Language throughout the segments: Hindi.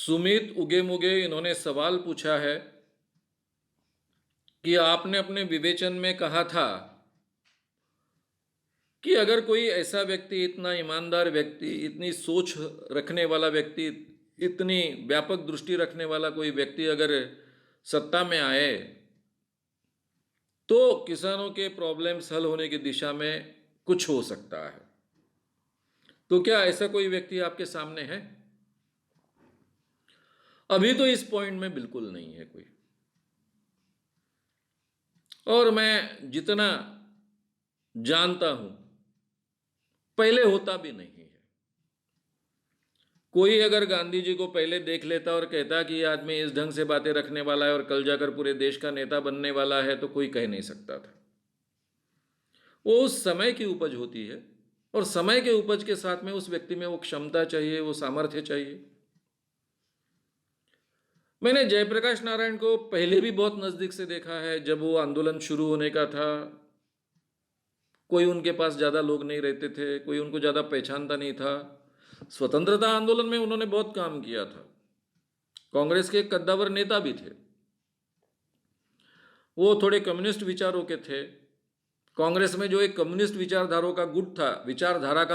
सुमित उगे मुगे इन्होंने सवाल पूछा है कि आपने अपने विवेचन में कहा था कि अगर कोई ऐसा व्यक्ति, इतना ईमानदार व्यक्ति, इतनी सोच रखने वाला व्यक्ति, इतनी व्यापक दृष्टि रखने वाला कोई व्यक्ति अगर सत्ता में आए तो किसानों के प्रॉब्लम्स हल होने की दिशा में कुछ हो सकता है। तो क्या ऐसा कोई व्यक्ति आपके सामने है? अभी तो इस पॉइंट में बिल्कुल नहीं है कोई। और मैं जितना जानता हूं पहले होता भी नहीं है। कोई अगर गांधी जी को पहले देख लेता और कहता कि ये आदमी इस ढंग से बातें रखने वाला है और कल जाकर पूरे देश का नेता बनने वाला है, तो कोई कह नहीं सकता था। वो उस समय की उपज होती है और समय के उपज के साथ में उस व्यक्ति में वो क्षमता चाहिए, वो सामर्थ्य चाहिए। मैंने जयप्रकाश नारायण को पहले भी बहुत नजदीक से देखा है। जब वो आंदोलन शुरू होने का था, कोई उनके पास ज़्यादा लोग नहीं रहते थे, कोई उनको ज़्यादा पहचानता नहीं था। स्वतंत्रता आंदोलन में उन्होंने बहुत काम किया था, कांग्रेस के कद्दावर नेता भी थे। वो थोड़े कम्युनिस्ट विचारों के थे। कांग्रेस में जो एक कम्युनिस्ट विचारधारा का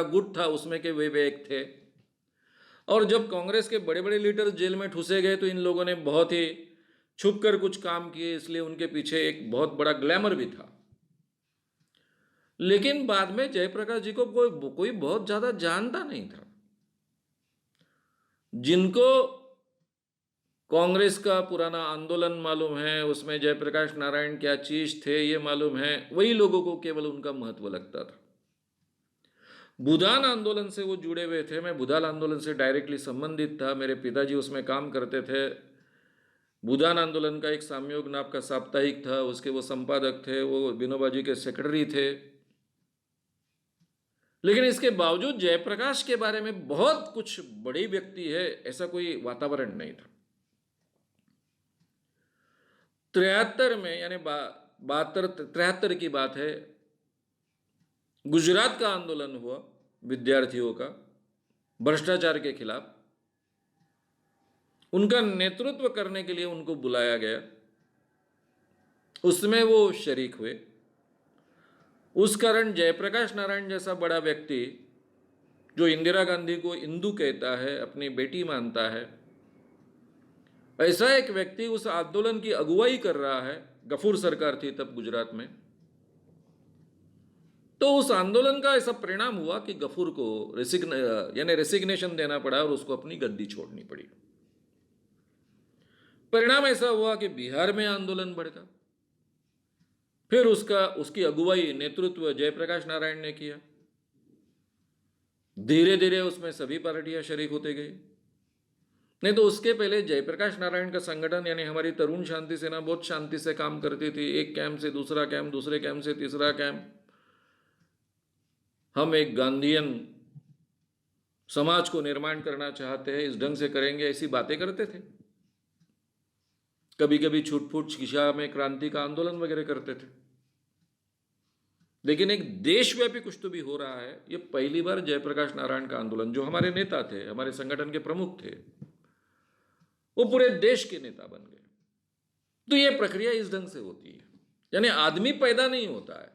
गुट था, उसमें के वे एक थे। और जब कांग्रेस के बड़े बड़े लीडर जेल में ठुसे गए तो इन लोगों ने बहुत ही छुप कर कुछ काम किए, इसलिए उनके पीछे एक बहुत बड़ा ग्लैमर भी था। लेकिन बाद में जयप्रकाश जी को कोई बहुत ज्यादा जानता नहीं था। जिनको कांग्रेस का पुराना आंदोलन मालूम है, उसमें जयप्रकाश नारायण क्या चीज थे ये मालूम है, वही लोगों को केवल उनका महत्व लगता था। बुधान आंदोलन से वो जुड़े हुए थे। मैं बुधान आंदोलन से डायरेक्टली संबंधित था, मेरे पिताजी उसमें काम करते थे। बुधान आंदोलन का एक सामयोग नाम का साप्ताहिक था, उसके वो संपादक थे, वो विनोबा जी के सेक्रेटरी थे। लेकिन इसके बावजूद जयप्रकाश के बारे में बहुत कुछ बड़ी व्यक्ति है ऐसा कोई वातावरण नहीं था। 73 में, यानी 73 की बात है, गुजरात का आंदोलन हुआ विद्यार्थियों का भ्रष्टाचार के खिलाफ। उनका नेतृत्व करने के लिए उनको बुलाया गया, उसमें वो शरीक हुए। उस कारण जयप्रकाश नारायण जैसा बड़ा व्यक्ति, जो इंदिरा गांधी को हिंदू कहता है, अपनी बेटी मानता है, ऐसा एक व्यक्ति उस आंदोलन की अगुवाई कर रहा है। गफूर सरकार थी तब गुजरात में। तो उस आंदोलन का ऐसा परिणाम हुआ कि गफूर को रेसिग्नेशन देना पड़ा और उसको अपनी गद्दी छोड़नी पड़ी। परिणाम ऐसा हुआ कि बिहार में आंदोलन भड़का। फिर उसकी अगुवाई, नेतृत्व जयप्रकाश नारायण ने किया। धीरे धीरे उसमें सभी पार्टियां शरीक होते गई। नहीं तो उसके पहले जयप्रकाश नारायण का संगठन, यानी हमारी तरुण शांति सेना, बहुत शांति से काम करती थी। एक कैंप से दूसरा कैंप, दूसरे कैंप से तीसरा कैंप। हम एक गांधीयन समाज को निर्माण करना चाहते हैं, इस ढंग से करेंगे, ऐसी बातें करते थे। कभी कभी छूट-फूट दिशा में क्रांति का आंदोलन वगैरह करते थे। लेकिन एक देशव्यापी कुछ तो भी हो रहा है। ये पहली बार जयप्रकाश नारायण का आंदोलन, जो हमारे नेता थे, हमारे संगठन के प्रमुख थे, वो पूरे देश के नेता बन गए। तो ये प्रक्रिया इस ढंग से होती है। यानी आदमी पैदा नहीं होता है,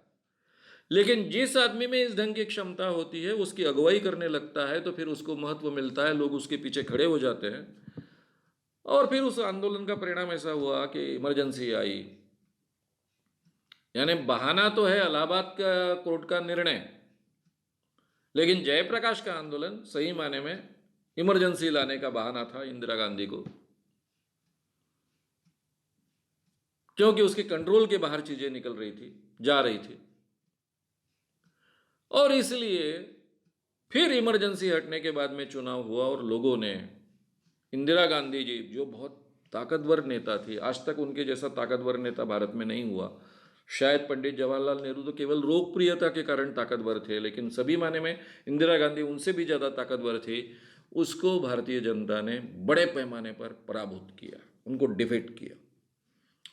लेकिन जिस आदमी में इस ढंग की क्षमता होती है, उसकी अगुवाई करने लगता है, तो फिर उसको महत्व मिलता है, लोग उसके पीछे खड़े हो जाते हैं। और फिर उस आंदोलन का परिणाम ऐसा हुआ कि इमरजेंसी आई। यानी बहाना तो है इलाहाबाद का कोर्ट का निर्णय, लेकिन जयप्रकाश का आंदोलन सही मायने में इमरजेंसी लाने का बहाना था इंदिरा गांधी को, क्योंकि उसके कंट्रोल के बाहर चीजें निकल रही थी, जा रही थी। और इसलिए फिर इमरजेंसी हटने के बाद में चुनाव हुआ और लोगों ने इंदिरा गांधी जी, जो बहुत ताकतवर नेता थी, आज तक उनके जैसा ताकतवर नेता भारत में नहीं हुआ। शायद पंडित जवाहरलाल नेहरू तो केवल लोकप्रियता के कारण ताकतवर थे, लेकिन सभी मायने में इंदिरा गांधी उनसे भी ज़्यादा ताकतवर थी। उसको भारतीय जनता ने बड़े पैमाने पर पराभूत किया, उनको डिफीट किया।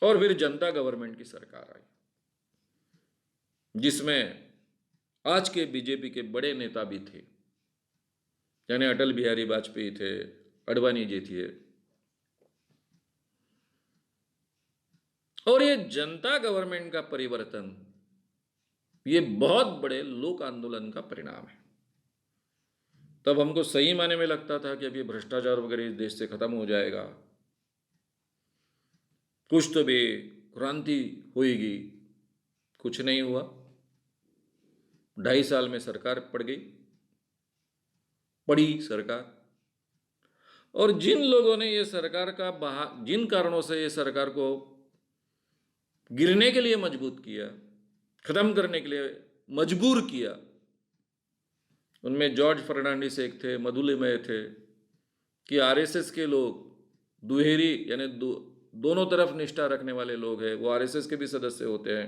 और फिर जनता गवर्नमेंट की सरकार आई, जिसमें आज के बीजेपी के बड़े नेता भी थे, यानी अटल बिहारी वाजपेयी थे, अडवाणी जी थे, और ये जनता गवर्नमेंट का परिवर्तन ये बहुत बड़े लोक आंदोलन का परिणाम है। तब हमको सही माने में लगता था कि अब ये भ्रष्टाचार वगैरह इस देश से खत्म हो जाएगा, कुछ तो भी क्रांति होएगी। कुछ नहीं हुआ। 2.5 साल में सरकार पड़ी सरकार। और जिन लोगों ने ये सरकार का जिन कारणों से ये सरकार को गिरने के लिए मजबूर किया, खत्म करने के लिए मजबूर किया, उनमें जॉर्ज फर्नांडिस एक थे, मधुलिमय थे, कि आरएसएस के लोग दुहेरी यानी दोनों तरफ निष्ठा रखने वाले लोग हैं, वो आरएसएस के भी सदस्य होते हैं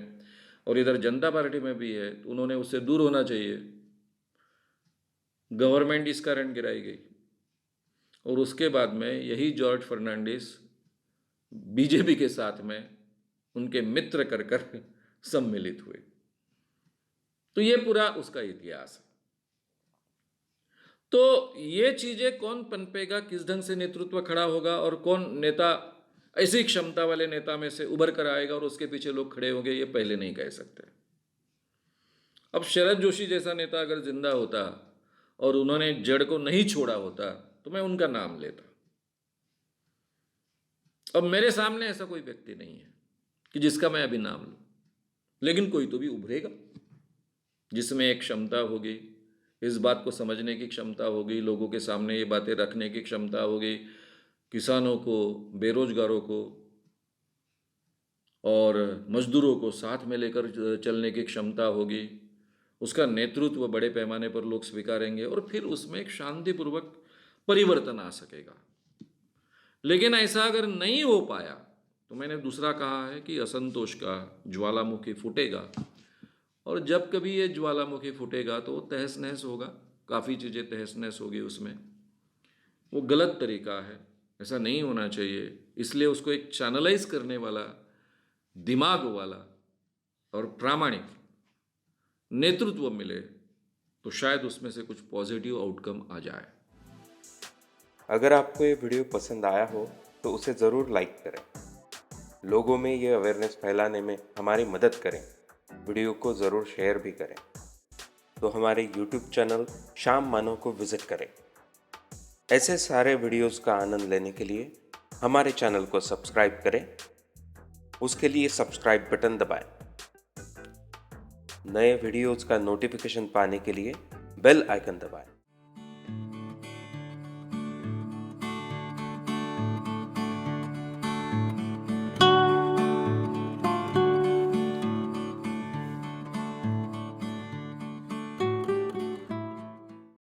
और इधर जनता पार्टी में भी है, तो उन्होंने उससे दूर होना चाहिए। गवर्नमेंट इस कारण गिराई गई और उसके बाद में यही जॉर्ज फर्नांडिस बीजेपी के साथ में उनके मित्र कर सम्मिलित हुए। तो ये पूरा उसका इतिहास है। तो ये चीजें कौन पनपेगा, किस ढंग से नेतृत्व खड़ा होगा और कौन नेता ऐसी क्षमता वाले नेता में से उभर कर आएगा और उसके पीछे लोग खड़े होंगे, ये पहले नहीं कह सकते। अब शरद जोशी जैसा नेता अगर जिंदा होता और उन्होंने जड़ को नहीं छोड़ा होता तो मैं उनका नाम लेता। अब मेरे सामने ऐसा कोई व्यक्ति नहीं है कि जिसका मैं अभी नाम लूं, लेकिन कोई तो भी उभरेगा जिसमें एक क्षमता होगी, इस बात को समझने की क्षमता होगी, लोगों के सामने ये बातें रखने की क्षमता होगी, किसानों को, बेरोजगारों को और मजदूरों को साथ में लेकर चलने की क्षमता होगी। उसका नेतृत्व बड़े पैमाने पर लोग स्वीकारेंगे और फिर उसमें एक शांतिपूर्वक परिवर्तन आ सकेगा। लेकिन ऐसा अगर नहीं हो पाया तो मैंने दूसरा कहा है कि असंतोष का ज्वालामुखी फूटेगा और जब कभी ये ज्वालामुखी फूटेगा तो वो तहस नहस होगा, काफ़ी चीज़ें तहस नहस होगी उसमें। वो गलत तरीका है, ऐसा नहीं होना चाहिए। इसलिए उसको एक चैनलाइज करने वाला, दिमाग वाला और प्रामाणिक नेतृत्व मिले तो शायद उसमें से कुछ पॉजिटिव आउटकम आ जाए। अगर आपको ये वीडियो पसंद आया हो तो उसे ज़रूर लाइक करें, लोगों में ये अवेयरनेस फैलाने में हमारी मदद करें। वीडियो को ज़रूर शेयर भी करें। तो हमारे YouTube चैनल श्याम मानव को विज़िट करें। ऐसे सारे वीडियोस का आनंद लेने के लिए हमारे चैनल को सब्सक्राइब करें। उसके लिए सब्सक्राइब बटन दबाएं। नए वीडियोस का नोटिफिकेशन पाने के लिए बेल आइकन दबाएं।